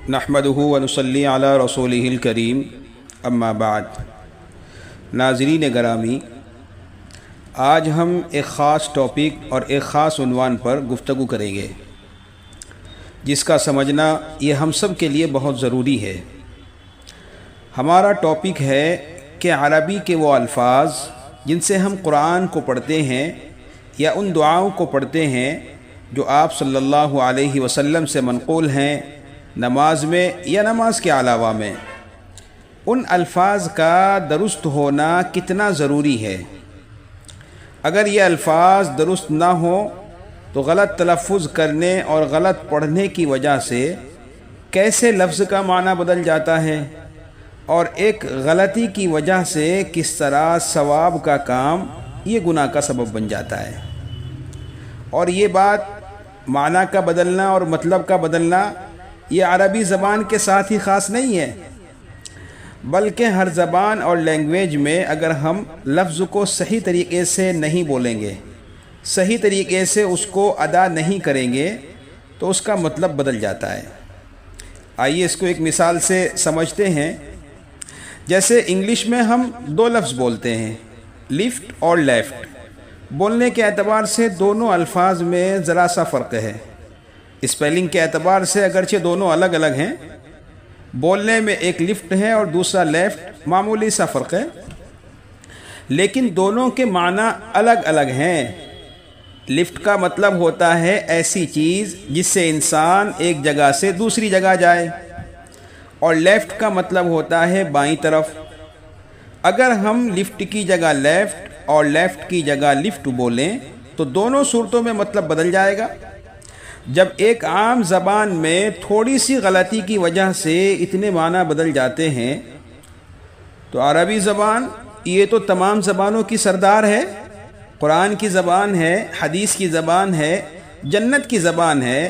نحمدہ ونصلی علی رسولہ الکریم اما بعد۔ ناظرین گرامی، آج ہم ایک خاص ٹاپک اور ایک خاص عنوان پر گفتگو کریں گے، جس کا سمجھنا یہ ہم سب کے لیے بہت ضروری ہے۔ ہمارا ٹاپک ہے کہ عربی کے وہ الفاظ جن سے ہم قرآن کو پڑھتے ہیں یا ان دعاؤں کو پڑھتے ہیں جو آپ صلی اللہ علیہ وسلم سے منقول ہیں نماز میں یا نماز کے علاوہ میں، ان الفاظ کا درست ہونا کتنا ضروری ہے۔ اگر یہ الفاظ درست نہ ہوں تو غلط تلفظ کرنے اور غلط پڑھنے کی وجہ سے کیسے لفظ کا معنی بدل جاتا ہے، اور ایک غلطی کی وجہ سے کس طرح ثواب کا کام یہ گناہ کا سبب بن جاتا ہے۔ اور یہ بات معنی کا بدلنا اور مطلب کا بدلنا یہ عربی زبان کے ساتھ ہی خاص نہیں ہے، بلکہ ہر زبان اور لینگویج میں اگر ہم لفظ کو صحیح طریقے سے نہیں بولیں گے، صحیح طریقے سے اس کو ادا نہیں کریں گے تو اس کا مطلب بدل جاتا ہے۔ آئیے اس کو ایک مثال سے سمجھتے ہیں۔ جیسے انگلش میں ہم دو لفظ بولتے ہیں، لیفٹ اور لیفٹ۔ بولنے کے اعتبار سے دونوں الفاظ میں ذرا سا فرق ہے، اسپیلنگ کے اعتبار سے اگرچہ دونوں الگ الگ ہیں، بولنے میں ایک لیفٹ ہے اور دوسرا لیفٹ، معمولی سا فرق ہے، لیکن دونوں کے معنی الگ الگ ہیں۔ لیفٹ کا مطلب ہوتا ہے ایسی چیز جس سے انسان ایک جگہ سے دوسری جگہ جائے، اور لیفٹ کا مطلب ہوتا ہے بائیں طرف۔ اگر ہم لیفٹ کی جگہ لیفٹ اور لیفٹ کی جگہ لیفٹ بولیں تو دونوں صورتوں میں مطلب بدل جائے گا۔ جب ایک عام زبان میں تھوڑی سی غلطی کی وجہ سے اتنے معنی بدل جاتے ہیں تو عربی زبان یہ تو تمام زبانوں کی سردار ہے، قرآن کی زبان ہے، حدیث کی زبان ہے، جنت کی زبان ہے۔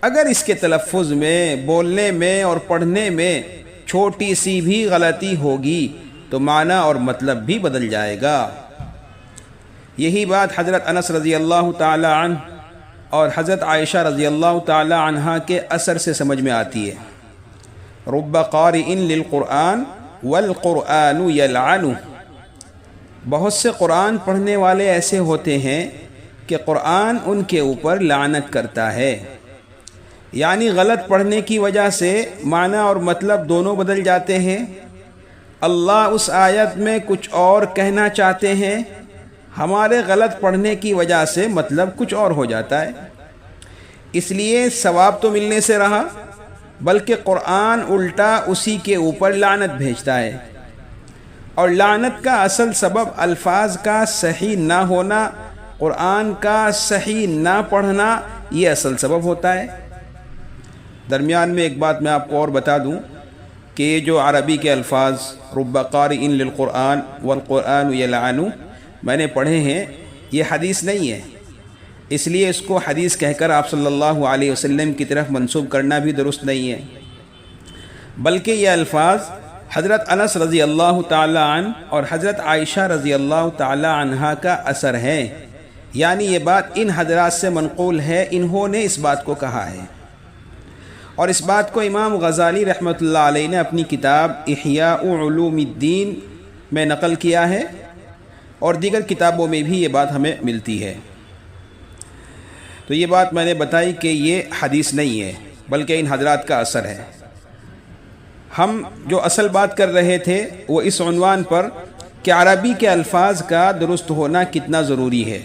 اگر اس کے تلفظ میں، بولنے میں اور پڑھنے میں چھوٹی سی بھی غلطی ہوگی تو معنی اور مطلب بھی بدل جائے گا۔ یہی بات حضرت انس رضی اللہ تعالی عنہ اور حضرت عائشہ رضی اللہ تعالی عنہا کے اثر سے سمجھ میں آتی ہے۔ رب قارئ للقرآن والقرآن یلعنہ، بہت سے قرآن پڑھنے والے ایسے ہوتے ہیں کہ قرآن ان کے اوپر لعنت کرتا ہے، یعنی غلط پڑھنے کی وجہ سے معنی اور مطلب دونوں بدل جاتے ہیں۔ اللہ اس آیت میں کچھ اور کہنا چاہتے ہیں، ہمارے غلط پڑھنے کی وجہ سے مطلب کچھ اور ہو جاتا ہے۔ اس لیے ثواب تو ملنے سے رہا، بلکہ قرآن الٹا اسی کے اوپر لعنت بھیجتا ہے، اور لعنت کا اصل سبب الفاظ کا صحیح نہ ہونا، قرآن کا صحیح نہ پڑھنا، یہ اصل سبب ہوتا ہے۔ درمیان میں ایک بات میں آپ کو اور بتا دوں کہ یہ جو عربی کے الفاظ رب قارئ للقرآن والقرآن یلعنہ میں نے پڑھے ہیں، یہ حدیث نہیں ہے، اس لیے اس کو حدیث کہہ کر آپ صلی اللہ علیہ وسلم کی طرف منسوب کرنا بھی درست نہیں ہے، بلکہ یہ الفاظ حضرت انس رضی اللہ تعالی عنہ اور حضرت عائشہ رضی اللہ تعالی عنہا کا اثر ہے، یعنی یہ بات ان حضرات سے منقول ہے، انہوں نے اس بات کو کہا ہے۔ اور اس بات کو امام غزالی رحمۃ اللہ علیہ نے اپنی کتاب احیاء علوم الدین میں نقل کیا ہے، اور دیگر کتابوں میں بھی یہ بات ہمیں ملتی ہے۔ تو یہ بات میں نے بتائی کہ یہ حدیث نہیں ہے، بلکہ ان حضرات کا اثر ہے۔ ہم جو اصل بات کر رہے تھے وہ اس عنوان پر کہ عربی کے الفاظ کا درست ہونا کتنا ضروری ہے۔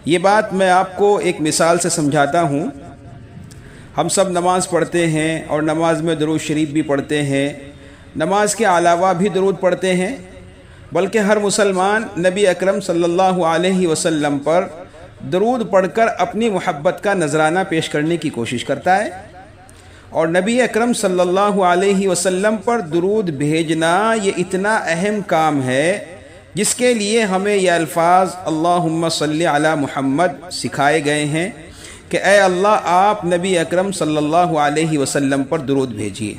یہ بات میں آپ کو ایک مثال سے سمجھاتا ہوں۔ ہم سب نماز پڑھتے ہیں اور نماز میں درود شریف بھی پڑھتے ہیں، نماز کے علاوہ بھی درود پڑھتے ہیں، بلکہ ہر مسلمان نبی اکرم صلی اللہ علیہ وسلم پر درود پڑھ کر اپنی محبت کا نذرانہ پیش کرنے کی کوشش کرتا ہے، اور نبی اکرم صلی اللہ علیہ وسلم پر درود بھیجنا یہ اتنا اہم کام ہے جس کے لیے ہمیں یہ الفاظ اللہم صلی علی محمد سکھائے گئے ہیں کہ اے اللہ آپ نبی اکرم صلی اللہ علیہ وسلم پر درود بھیجیے،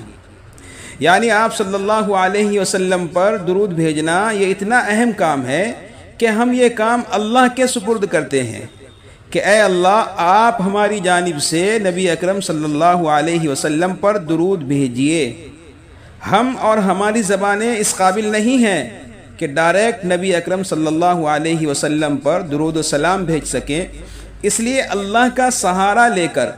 یعنی آپ صلی اللہ علیہ وسلم پر درود بھیجنا یہ اتنا اہم کام ہے کہ ہم یہ کام اللہ کے سپرد کرتے ہیں، کہ اے اللہ آپ ہماری جانب سے نبی اکرم صلی اللہ علیہ وسلم پر درود بھیجیے۔ ہم اور ہماری زبانیں اس قابل نہیں ہیں کہ ڈائریکٹ نبی اکرم صلی اللہ علیہ وسلم پر درود و سلام بھیج سکیں، اس لیے اللہ کا سہارا لے کر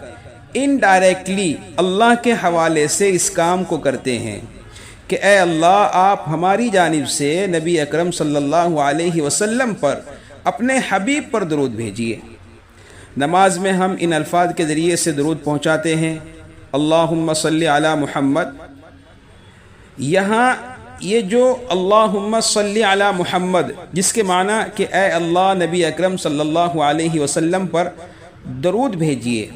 انڈائریکٹلی اللہ کے حوالے سے اس کام کو کرتے ہیں کہ اے اللہ آپ ہماری جانب سے نبی اکرم صلی اللہ علیہ وسلم پر اپنے حبیب پر درود بھیجیے۔ نماز میں ہم ان الفاظ کے ذریعے سے درود پہنچاتے ہیں، اللہم صلی علی محمد۔ یہاں یہ جو اللہم صلی علی محمد جس کے معنی کہ اے اللہ نبی اکرم صلی اللہ علیہ وسلم پر درود بھیجیے،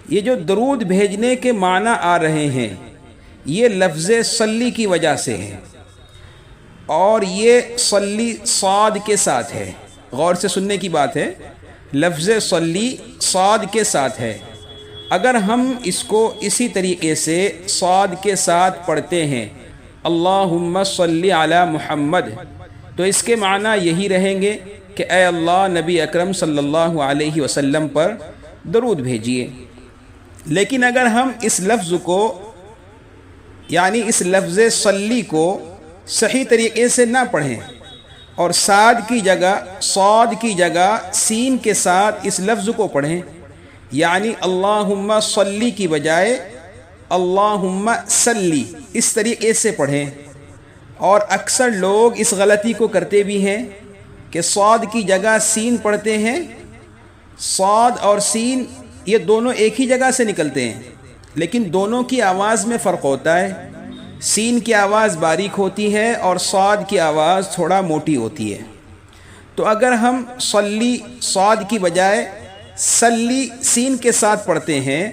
یہ جو درود بھیجنے کے معنی آ رہے ہیں یہ لفظ صلی کی وجہ سے ہے، اور یہ صلی صاد کے ساتھ ہے۔ غور سے سننے کی بات ہے، لفظ صلی صاد کے ساتھ ہے۔ اگر ہم اس کو اسی طریقے سے صاد کے ساتھ پڑھتے ہیں اللہم صلی علی محمد، تو اس کے معنی یہی رہیں گے کہ اے اللہ نبی اکرم صلی اللہ علیہ وسلم پر درود بھیجیے۔ لیکن اگر ہم اس لفظ کو یعنی اس لفظ صلی کو صحیح طریقے سے نہ پڑھیں اور صاد کی جگہ سین کے ساتھ اس لفظ کو پڑھیں، یعنی اللہم صلی کی بجائے اللہم صلی اس طریقے سے پڑھیں، اور اکثر لوگ اس غلطی کو کرتے بھی ہیں کہ صاد کی جگہ سین پڑھتے ہیں۔ صاد اور سین یہ دونوں ایک ہی جگہ سے نکلتے ہیں، لیکن دونوں کی آواز میں فرق ہوتا ہے۔ سین کی آواز باریک ہوتی ہے اور صاد کی آواز تھوڑا موٹی ہوتی ہے۔ تو اگر ہم صلی صاد کی بجائے صلی سین کے ساتھ پڑھتے ہیں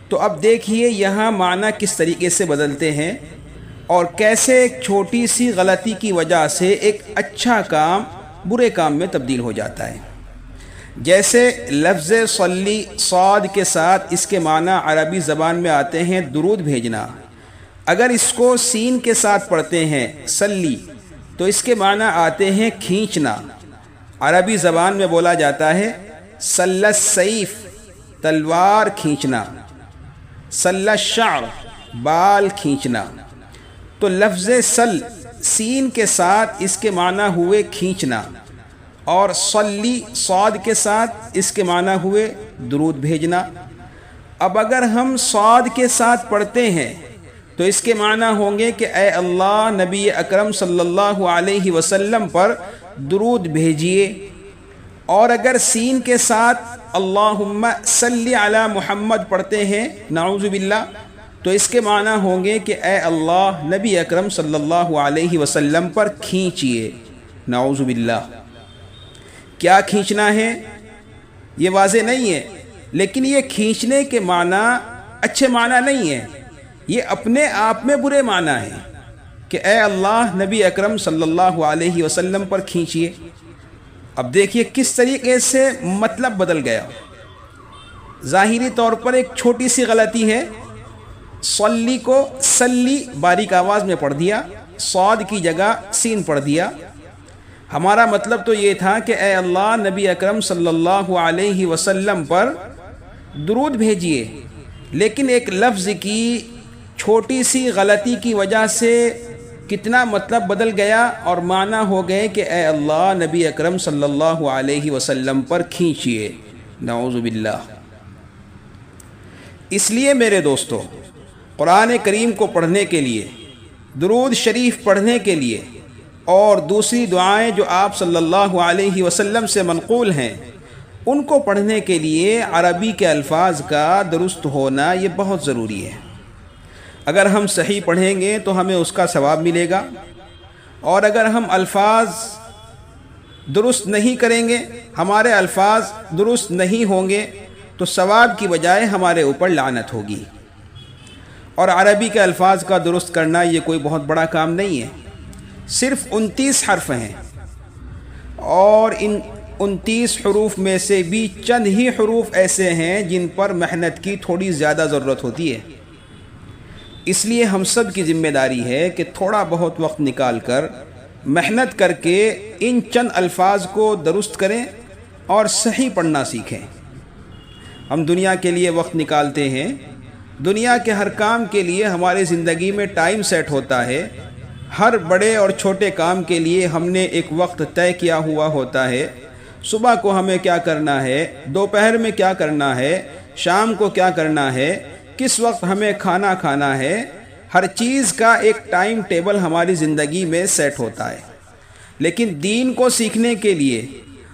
تو اب دیکھیے یہاں معنی کس طریقے سے بدلتے ہیں اور کیسے ایک چھوٹی سی غلطی کی وجہ سے ایک اچھا کام برے کام میں تبدیل ہو جاتا ہے۔ جیسے لفظ صلی صاد کے ساتھ اس کے معنی عربی زبان میں آتے ہیں درود بھیجنا، اگر اس کو سین کے ساتھ پڑھتے ہیں صلی تو اس کے معنی آتے ہیں کھینچنا۔ عربی زبان میں بولا جاتا ہے صلی السیف تلوار کھینچنا، صلی الشعر بال کھینچنا۔ تو لفظ سل سین کے ساتھ اس کے معنی ہوئے کھینچنا، اور صلی صاد کے ساتھ اس کے معنی ہوئے درود بھیجنا۔ اب اگر ہم صاد کے ساتھ پڑھتے ہیں تو اس کے معنی ہوں گے کہ اے اللہ نبی اکرم صلی اللہ علیہ وسلم پر درود بھیجیے، اور اگر سین کے ساتھ اللہم صلی علی محمد پڑھتے ہیں نعوذ باللہ تو اس کے معنی ہوں گے کہ اے اللہ نبی اکرم صلی اللہ علیہ وسلم پر کھینچیے، نعوذ باللہ۔ کیا کھینچنا ہے یہ واضح نہیں ہے، لیکن یہ کھینچنے کے معنی اچھے معنی نہیں ہے، یہ اپنے آپ میں برے معنی ہیں کہ اے اللہ نبی اکرم صلی اللہ علیہ وسلم پر کھینچیے۔ اب دیکھیے کس طریقے سے مطلب بدل گیا۔ ظاہری طور پر ایک چھوٹی سی غلطی ہے، صلی کو صلی باریک آواز میں پڑھ دیا، صاد کی جگہ سین پڑھ دیا۔ ہمارا مطلب تو یہ تھا کہ اے اللہ نبی اکرم صلی اللہ علیہ وسلم پر درود بھیجیے، لیکن ایک لفظ کی چھوٹی سی غلطی کی وجہ سے کتنا مطلب بدل گیا اور معنی ہو گئے کہ اے اللہ نبی اکرم صلی اللہ علیہ وسلم پر کھینچیے، نعوذ باللہ۔ اس لیے میرے دوستو، قرآن کریم کو پڑھنے کے لیے، درود شریف پڑھنے کے لیے اور دوسری دعائیں جو آپ صلی اللہ علیہ وسلم سے منقول ہیں ان کو پڑھنے کے لیے عربی کے الفاظ کا درست ہونا یہ بہت ضروری ہے۔ اگر ہم صحیح پڑھیں گے تو ہمیں اس کا ثواب ملے گا، اور اگر ہم الفاظ درست نہیں کریں گے، ہمارے الفاظ درست نہیں ہوں گے تو ثواب کی بجائے ہمارے اوپر لعنت ہوگی۔ اور عربی کے الفاظ کا درست کرنا یہ کوئی بہت بڑا کام نہیں ہے، صرف 29 حرف ہیں، اور ان 29 حروف میں سے بھی چند ہی حروف ایسے ہیں جن پر محنت کی تھوڑی زیادہ ضرورت ہوتی ہے۔ اس لیے ہم سب کی ذمہ داری ہے کہ تھوڑا بہت وقت نکال کر محنت کر کے ان چند الفاظ کو درست کریں اور صحیح پڑھنا سیکھیں۔ ہم دنیا کے لیے وقت نکالتے ہیں، دنیا کے ہر کام کے لیے ہماری زندگی میں ٹائم سیٹ ہوتا ہے، ہر بڑے اور چھوٹے کام کے لیے ہم نے ایک وقت طے کیا ہوا ہوتا ہے۔ صبح کو ہمیں کیا کرنا ہے، دوپہر میں کیا کرنا ہے، شام کو کیا کرنا ہے، کس وقت ہمیں کھانا کھانا ہے، ہر چیز کا ایک ٹائم ٹیبل ہماری زندگی میں سیٹ ہوتا ہے۔ لیکن دین کو سیکھنے کے لیے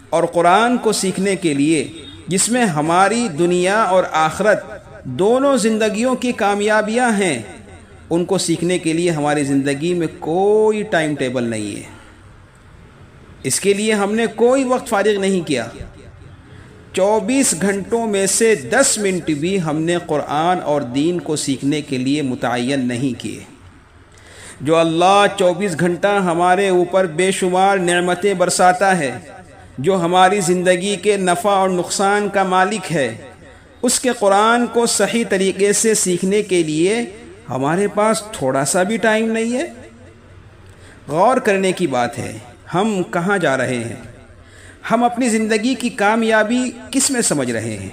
اور قرآن کو سیکھنے کے لیے، جس میں ہماری دنیا اور آخرت دونوں زندگیوں کی کامیابیاں ہیں، ان کو سیکھنے کے لیے ہماری زندگی میں کوئی ٹائم ٹیبل نہیں ہے۔ اس کے لیے ہم نے کوئی وقت فارغ نہیں کیا۔ 24 گھنٹوں میں سے 10 منٹ بھی ہم نے قرآن اور دین کو سیکھنے کے لیے متعین نہیں کیے۔ جو اللہ 24 گھنٹہ ہمارے اوپر بے شمار نعمتیں برساتا ہے، جو ہماری زندگی کے نفع اور نقصان کا مالک ہے، اس کے قرآن کو صحیح طریقے سے سیکھنے کے لیے ہمارے پاس تھوڑا سا بھی ٹائم نہیں ہے۔ غور کرنے کی بات ہے، ہم کہاں جا رہے ہیں؟ ہم اپنی زندگی کی کامیابی کس میں سمجھ رہے ہیں؟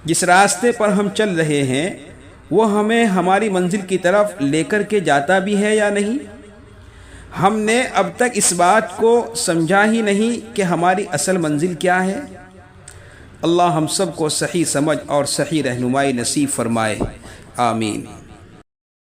جس راستے پر ہم چل رہے ہیں وہ ہمیں ہماری منزل کی طرف لے کر کے جاتا بھی ہے یا نہیں؟ ہم نے اب تک اس بات کو سمجھا ہی نہیں کہ ہماری اصل منزل کیا ہے۔ اللہ ہم سب کو صحیح سمجھ اور صحیح رہنمائی نصیب فرمائے، آمین۔